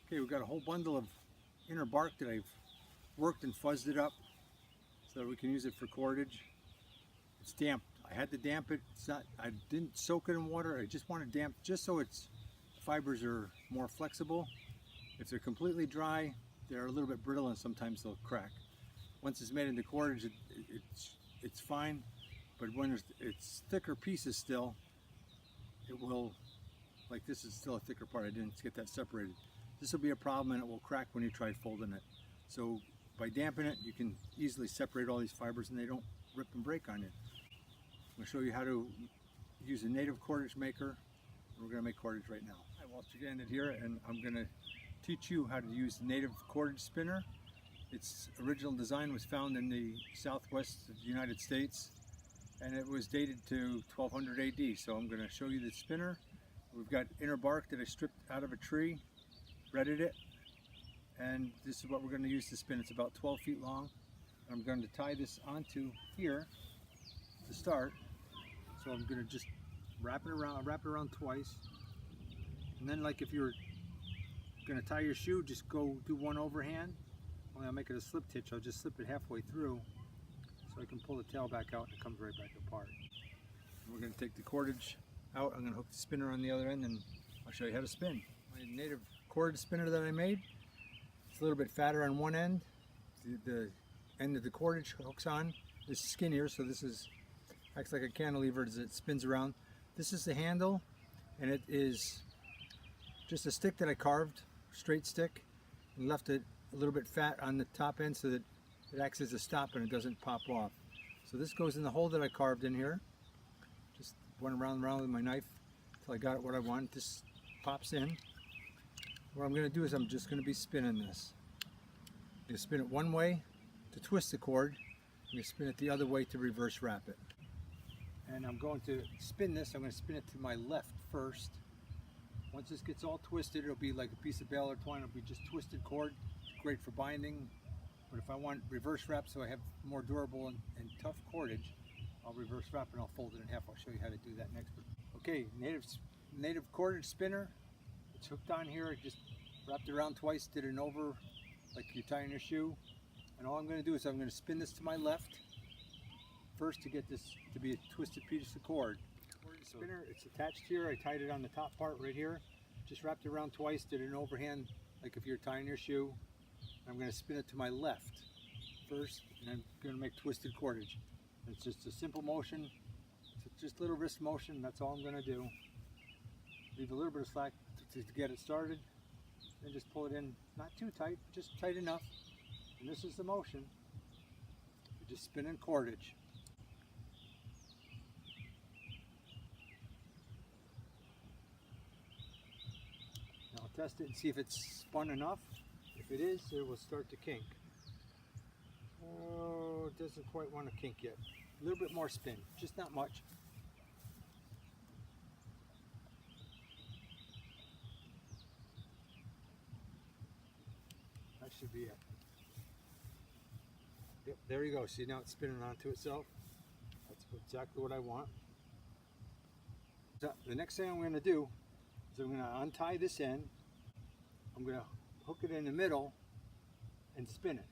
Okay, we've got a whole bundle of inner bark that I've worked and fuzzed it up so that we can use it for cordage. It's damp. I had to damp it. It's not. I didn't soak it in water. I just want to damp just so its fibers are more flexible. If they're completely dry, they're a little bit brittle and sometimes they'll crack. Once it's made into cordage, it's fine. But when it's thicker pieces still, it will, like this is still a thicker part. I didn't get that separated. This will be a problem and it will crack when you try folding it. So by damping it, you can easily separate all these fibers and they don't rip and break on you. I'm going to show you how to use a native cordage maker. We're going to make cordage right now. I will stand it here and I'm going to teach you how to use the native cordage spinner. Its original design was found in the southwest of the United States and it was dated to 1200 AD. So I'm going to show you the spinner. We've got inner bark that I stripped out of a tree, breaded it, and this is what we're going to use to spin. It's about 12 feet long. I'm going to tie this onto here to start. So I'm going to just wrap it around twice, and then like if you're going to tie your shoe, just go do one overhand. Only I'll make it a slip stitch. I'll just slip it halfway through so I can pull the tail back out and it comes right back apart. And we're going to take the cordage out. I'm going to hook the spinner on the other end and I'll show you how to spin. My native cordage spinner that I made, it's a little bit fatter on one end. The end of the cordage hooks on is skinnier, so this acts like a cantilever as it spins around. This is the handle, and it is just a stick that I carved, straight stick, and left it a little bit fat on the top end so that it acts as a stop and it doesn't pop off. So this goes in the hole that I carved in here. Just went around with my knife until I got it what I want. This pops in. What I'm going to do is I'm just going to be spinning this. I'm going to spin it one way to twist the cord. I'm going to spin it the other way to reverse wrap it. And I'm going to spin this. I'm going to spin it to my left first. Once this gets all twisted, it'll be like a piece of bale or twine. It'll be just twisted cord. It's great for binding. But if I want reverse wrap so I have more durable and tough cordage, I'll reverse wrap and I'll fold it in half. I'll show you how to do that next. Okay, native cordage spinner. It's hooked on here. I just wrapped it around twice, did an over like you're tying your shoe. And all I'm going to do is I'm going to spin this to my left first to get this to be a twisted piece of cord. Spinner, it's attached here. I tied it on the top part right here. Just wrapped it around twice, did an overhand like if you're tying your shoe. I'm going to spin it to my left first, and I'm going to make twisted cordage. It's just a simple motion. It's just a little wrist motion. That's all I'm going to do. Leave a little bit of slack to get it started, and just pull it in, not too tight, just tight enough. And this is the motion. You're just spinning cordage. Now I'll test it and see if it's spun enough. If it is, it will start to kink. Oh, it doesn't quite want to kink yet. A little bit more spin, just not much. That should be it. Yep, there you go. See, now it's spinning onto itself. That's exactly what I want. So the next thing I'm going to do is I'm going to untie this end. I'm going to hook it in the middle and spin it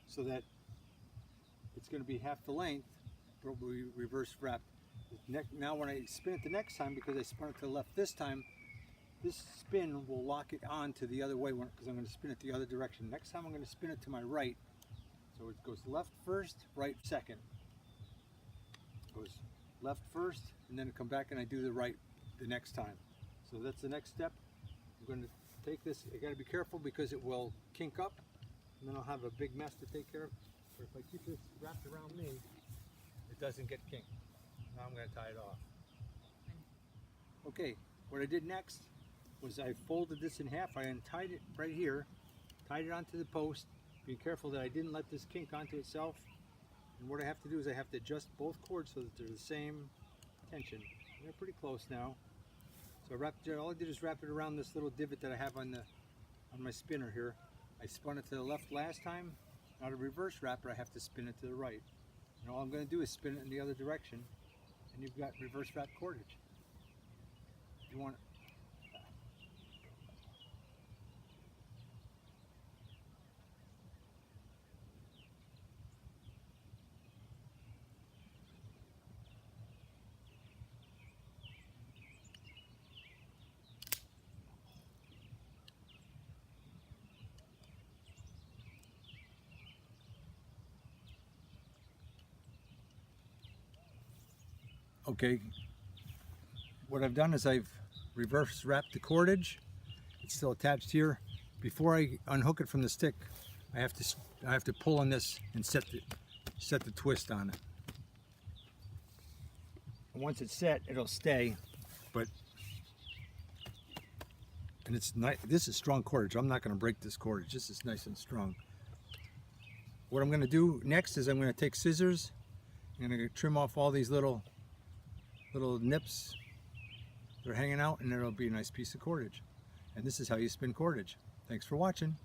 so that it's going to be half the length, probably reverse wrapped. Now when I spin it the next time, because I spun it to the left this time, this spin will lock it on to the other way because I'm going to spin it the other direction. Next time I'm going to spin it to my right. So it goes left first, right second. It goes left first, and then I come back and I do the right the next time. So that's the next step. I'm going to take this. I got to be careful because it will kink up, and then I'll have a big mess to take care of. But if I keep this wrapped around me, it doesn't get kinked. Now I'm going to tie it off. Okay, what I did next was I folded this in half. I untied it right here, tied it onto the post, being careful that I didn't let this kink onto itself. And what I have to do is I have to adjust both cords so that they're the same tension. They're pretty close now. So all I did is wrap it around this little divot that I have on my spinner here. I spun it to the left last time. Now to reverse wrap it, I have to spin it to the right. And all I'm going to do is spin it in the other direction, and you've got reverse wrap cordage. You want Okay, what I've done is I've reverse wrapped the cordage. It's still attached here. Before I unhook it from the stick, I have to pull on this and set the twist on it. And once it's set, it'll stay. And it's nice. This is strong cordage. I'm not going to break this cordage. This is nice and strong. What I'm going to do next is I'm going to take scissors and I'm going to trim off all these little nips that are hanging out, and it'll be a nice piece of cordage. And this is how you spin cordage. Thanks for watching.